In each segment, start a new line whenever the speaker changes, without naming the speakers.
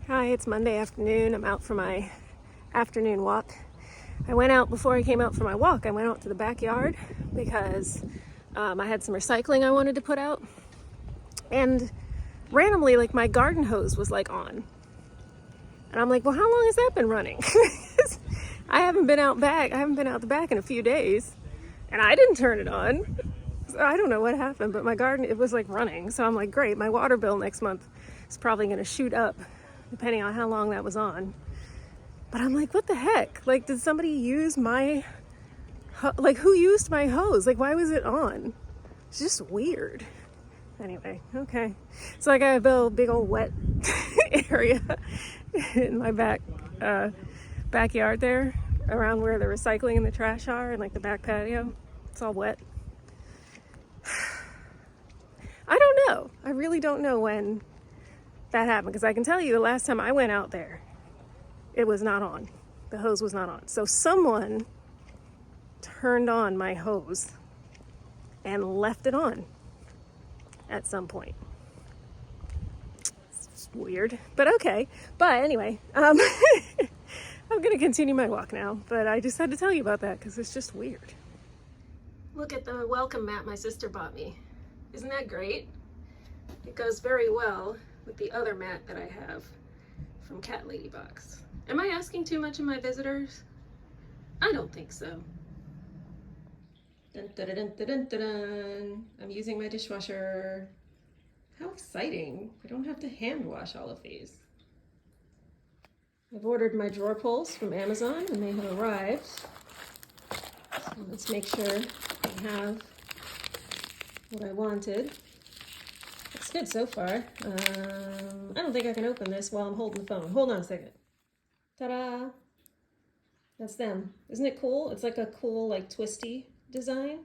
Hi, it's Monday afternoon. I'm out for my afternoon walk. Before I came out for my walk, I went out to the backyard because I had some recycling I wanted to put out. And randomly, like, my garden hose was like on. And I'm like, well, how long has that been running? I haven't been out the back in a few days. And I didn't turn it on. So I don't know what happened, but my garden, it was like running. So I'm like, great, my water bill next month is probably going to shoot up depending on how long that was on. But I'm like, what the heck? Like, did somebody use my, who used my hose? Like, why was it on? It's just weird. Anyway, okay. So I got a big old wet area in my backyard there, around where the recycling and the trash are, and like the back patio. It's all wet. I don't know. I really don't know when that happened, because I can tell you the last time I went out there, it was not on. The hose was not on. So someone turned on my hose and left it on at some point. It's weird, but okay. But anyway, I'm going to continue my walk now, but I just had to tell you about that because it's just weird. Look at the welcome mat my sister bought me. Isn't that great? It goes very well with the other mat that I have from Cat Lady Box. Am I asking too much of my visitors? I don't think so. Dun, dun, dun, dun, dun, dun, dun. I'm using my dishwasher. How exciting. I don't have to hand wash all of these. I've ordered my drawer pulls from Amazon and they have arrived. So let's make sure I have what I wanted. It's good so far. I don't think I can open this while I'm holding the phone. Hold on a second. Ta-da! That's them. Isn't it cool? It's like a cool, like, twisty design.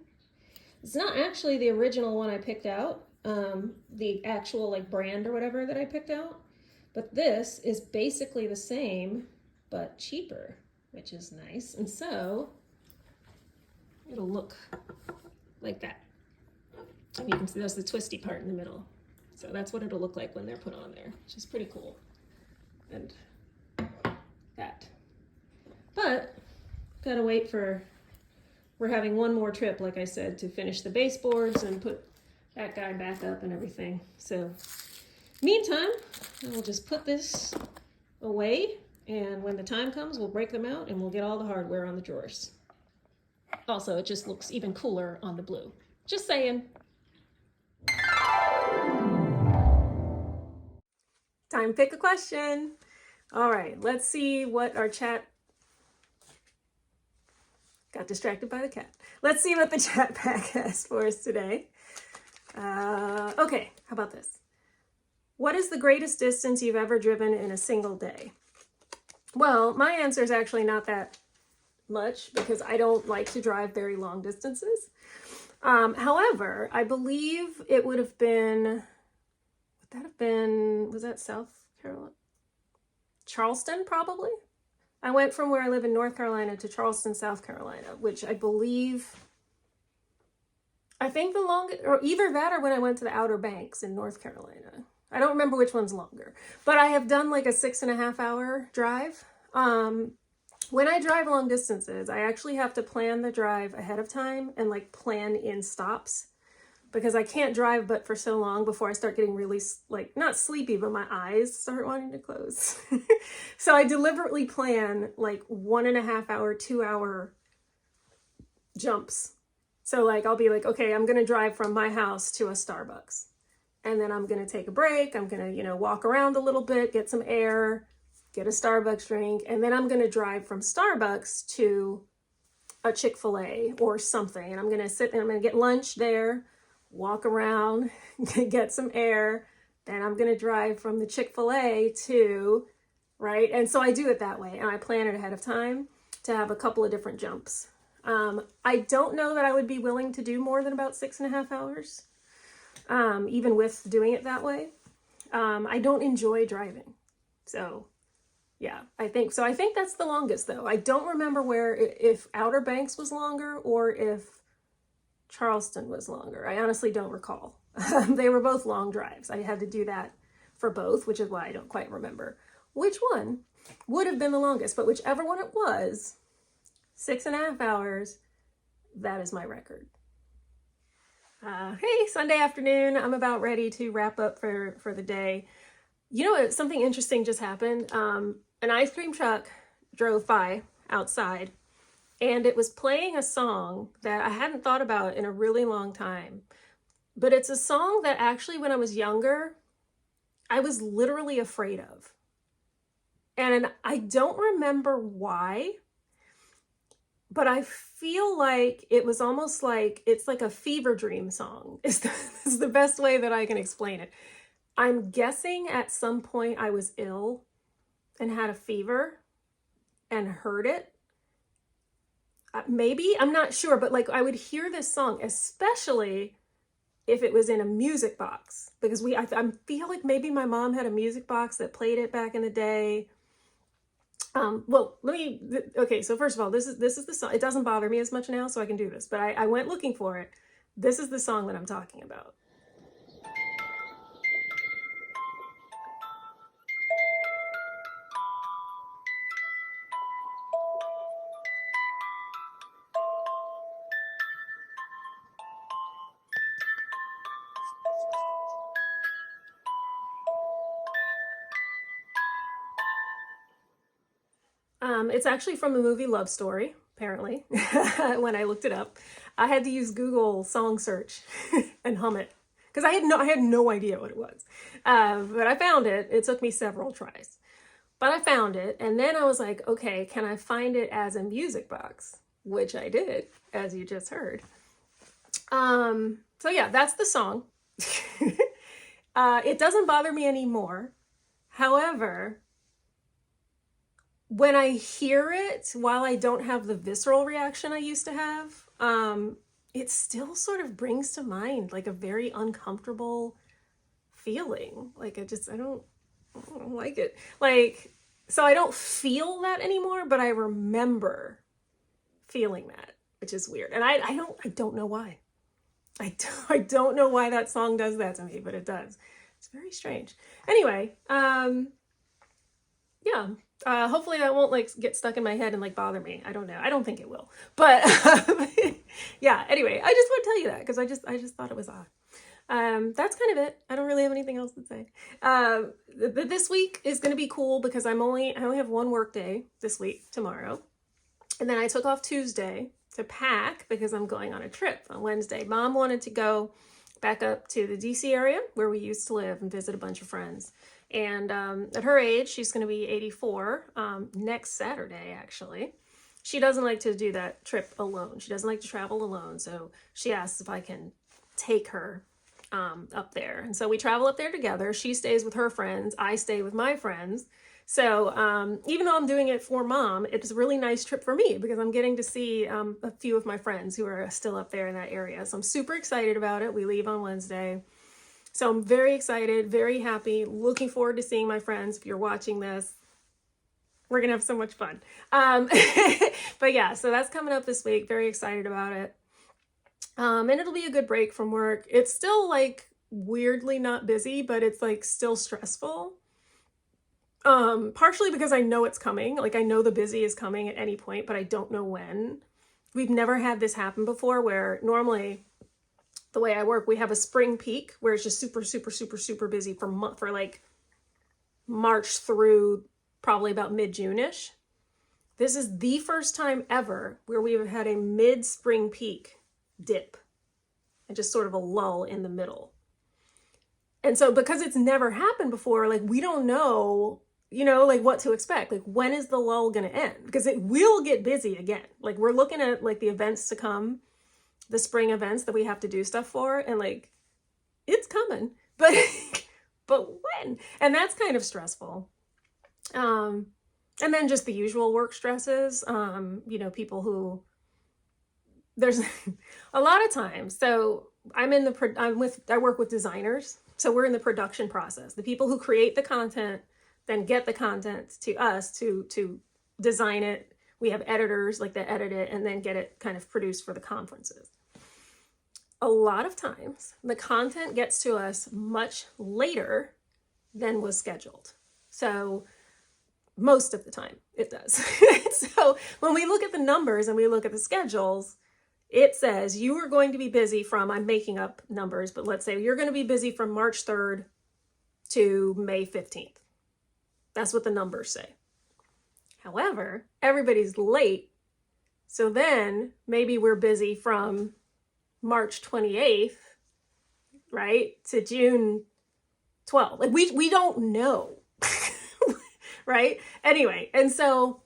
It's not actually the original one I picked out, the actual, like, brand or whatever that I picked out. But this is basically the same, but cheaper, which is nice. And so it'll look like that. And you can see that's the twisty part in the middle. So that's what it'll look like when they're put on there, which is pretty cool. And that. But gotta wait we're having one more trip, like I said, to finish the baseboards and put that guy back up and everything. So meantime, I will just put this away, and when the time comes, we'll break them out and we'll get all the hardware on the drawers. Also, it just looks even cooler on the blue. Just saying. Time to pick a question. All right, let's see what our chat... Got distracted by the cat. Let's see what the chat pack has for us today. Okay, how about this? What is the greatest distance you've ever driven in a single day? Well, my answer is actually not that much because I don't like to drive very long distances. However, I believe it would have been, was that South Carolina? Charleston, probably. I went from where I live in North Carolina to Charleston, South Carolina, which I think the longest, or either that or when I went to the Outer Banks in North Carolina. I don't remember which one's longer, but I have done like a 6.5 hour drive. When I drive long distances, I actually have to plan the drive ahead of time and like plan in stops, because I can't drive but for so long before I start getting really, like, not sleepy, but my eyes start wanting to close. So I deliberately plan like 1.5 hour, 2 hour jumps. So like, I'll be like, okay, I'm going to drive from my house to a Starbucks, and then I'm going to take a break. I'm going to, walk around a little bit, get some air, get a Starbucks drink, and then I'm going to drive from Starbucks to a Chick-fil-A or something. And I'm going to sit and I'm going to get lunch there, walk around, get some air, then I'm going to drive from the Chick-fil-A to, right? And so I do it that way, and I plan it ahead of time to have a couple of different jumps. I don't know that I would be willing to do more than about 6.5 hours, even with doing it that way. I don't enjoy driving. So yeah, I think that's the longest, though. I don't remember if Outer Banks was longer or if Charleston was longer. I honestly don't recall. They were both long drives. I had to do that for both, which is why I don't quite remember which one would have been the longest, but whichever one it was, 6.5 hours, that is my record. Hey, Sunday afternoon. I'm about ready to wrap up for the day. You know what? Something interesting just happened. An ice cream truck drove by outside, and it was playing a song that I hadn't thought about in a really long time. But it's a song that actually, when I was younger, I was literally afraid of. And I don't remember why, but I feel like it was almost like it's like a fever dream song is the best way that I can explain it. I'm guessing at some point I was ill and had a fever and heard it. Maybe, I'm not sure, but like I would hear this song, especially if it was in a music box, because I feel like maybe my mom had a music box that played it back in the day. Well, okay, so first of all, this is the song. It doesn't bother me as much now, so I can do this, but I went looking for it. This is the song that I'm talking about. It's actually from the movie Love Story, apparently. When I looked it up, I had to use Google song search and hum it because I had no idea what it was. But I found it. It took me several tries, but I found it. And then I was like, okay, can I find it as a music box? Which I did, as you just heard. So yeah, that's the song. It doesn't bother me anymore. However, when I hear it, while I don't have the visceral reaction I used to have, it still sort of brings to mind like a very uncomfortable feeling. Like I don't like it. Like, so I don't feel that anymore, but I remember feeling that, which is weird. And I don't know why. I don't know why that song does that to me, but it does. It's very strange. Anyway, yeah. Hopefully that won't like get stuck in my head and like bother me. I don't know. I don't think it will. But yeah, anyway, I just want to tell you that because I just thought it was odd. That's kind of it. I don't really have anything else to say. This week is going to be cool because I only have one work day this week, tomorrow. And then I took off Tuesday to pack because I'm going on a trip on Wednesday. Mom wanted to go back up to the DC area where we used to live and visit a bunch of friends. And at her age, she's going to be 84 next Saturday, actually. She doesn't like to do that trip alone. She doesn't like to travel alone. So she asks if I can take her up there. And so we travel up there together. She stays with her friends. I stay with my friends. So even though I'm doing it for Mom, it's a really nice trip for me because I'm getting to see a few of my friends who are still up there in that area. So I'm super excited about it. We leave on Wednesday. So I'm very excited, very happy, looking forward to seeing my friends. If you're watching this, we're going to have so much fun. But yeah, so that's coming up this week. Very excited about it. And it'll be a good break from work. It's still like weirdly not busy, but it's like still stressful. Partially because I know it's coming. Like I know the busy is coming at any point, but I don't know when. We've never had this happen before where normally the way I work, we have a spring peak where it's just super, super, super, super busy for like March through probably about mid-June-ish. This is the first time ever where we've had a mid-spring peak dip and just sort of a lull in the middle. And so because it's never happened before, like we don't know, like what to expect. Like when is the lull going to end? Because it will get busy again. Like we're looking at like the events to come, the spring events that we have to do stuff for, and like it's coming, but when? And that's kind of stressful. And then just the usual work stresses, people who there's a lot of times. So I work with designers. So we're in the production process. The people who create the content then get the content to us to design it. We have editors like that edit it and then get it kind of produced for the conferences. A lot of times the content gets to us much later than was scheduled. So Most of the time it does. So when we look at the numbers and we look at the schedules, it says you are going to be busy from, I'm making up numbers, but let's say you're going to be busy from March 3rd to May 15th. That's what the numbers say. However, everybody's late. So then maybe we're busy from March 28th, right, to June 12th. Like we don't know, right? Anyway, and so,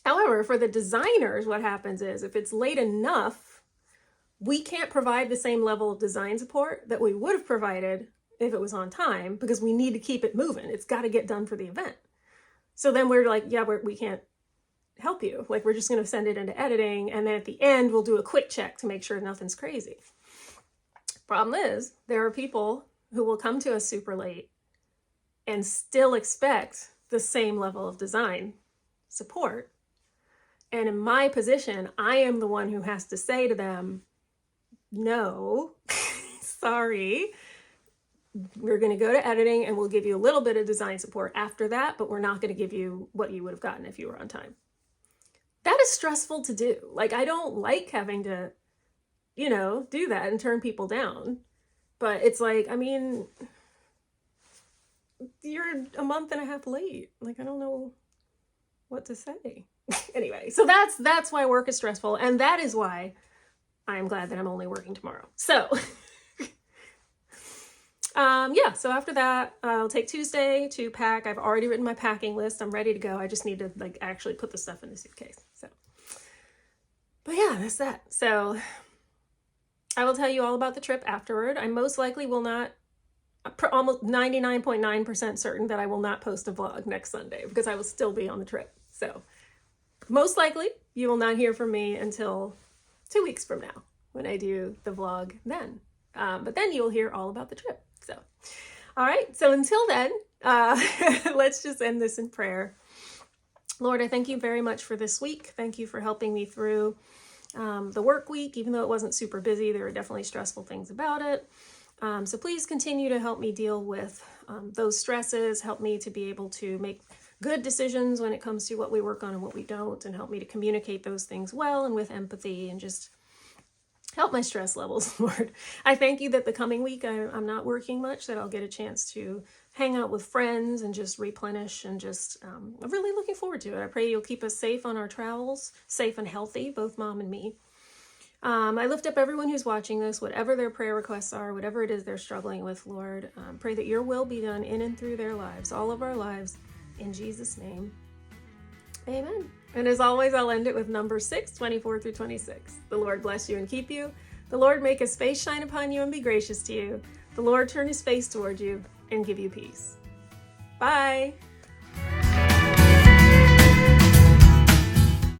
however, for the designers, what happens is if it's late enough, we can't provide the same level of design support that we would have provided if it was on time, because we need to keep it moving. It's got to get done for the event. So then we're like, yeah, we can't help you. Like, we're just going to send it into editing. And then at the end, we'll do a quick check to make sure nothing's crazy. Problem is, there are people who will come to us super late and still expect the same level of design support. And in my position, I am the one who has to say to them, no, sorry, we're going to go to editing and we'll give you a little bit of design support after that, but we're not going to give you what you would have gotten if you were on time. That is stressful to do. Like, I don't like having to, do that and turn people down. But it's like, I mean, you're a month and a half late. Like, I don't know what to say. Anyway, so that's why work is stressful. And that is why I'm glad that I'm only working tomorrow. So, so after that, I'll take Tuesday to pack. I've already written my packing list. I'm ready to go. I just need to actually put the stuff in the suitcase. So, but yeah, that's that. So I will tell you all about the trip afterward. I most likely will not, almost 99.9% certain that I will not post a vlog next Sunday because I will still be on the trip. So most likely you will not hear from me until 2 weeks from now when I do the vlog then. But then you'll hear all about the trip. So, all right. So until then, let's just end this in prayer. Lord, I thank you very much for this week. Thank you for helping me through the work week. Even though it wasn't super busy, there were definitely stressful things about it. So please continue to help me deal with those stresses, help me to be able to make good decisions when it comes to what we work on and what we don't, and help me to communicate those things well and with empathy, and just help my stress levels, Lord. I thank you that the coming week I'm not working much, that I'll get a chance to hang out with friends and just replenish, and just I'm really looking forward to it. I pray you'll keep us safe on our travels, safe and healthy, both Mom and me. I lift up everyone who's watching this, whatever their prayer requests are, whatever it is they're struggling with, Lord. Pray that your will be done in and through their lives, all of our lives, in Jesus' name. Amen. And as always, I'll end it with number 6, 24 through 26. The Lord bless you and keep you. The Lord make his face shine upon you and be gracious to you. The Lord turn his face toward you and give you peace. Bye.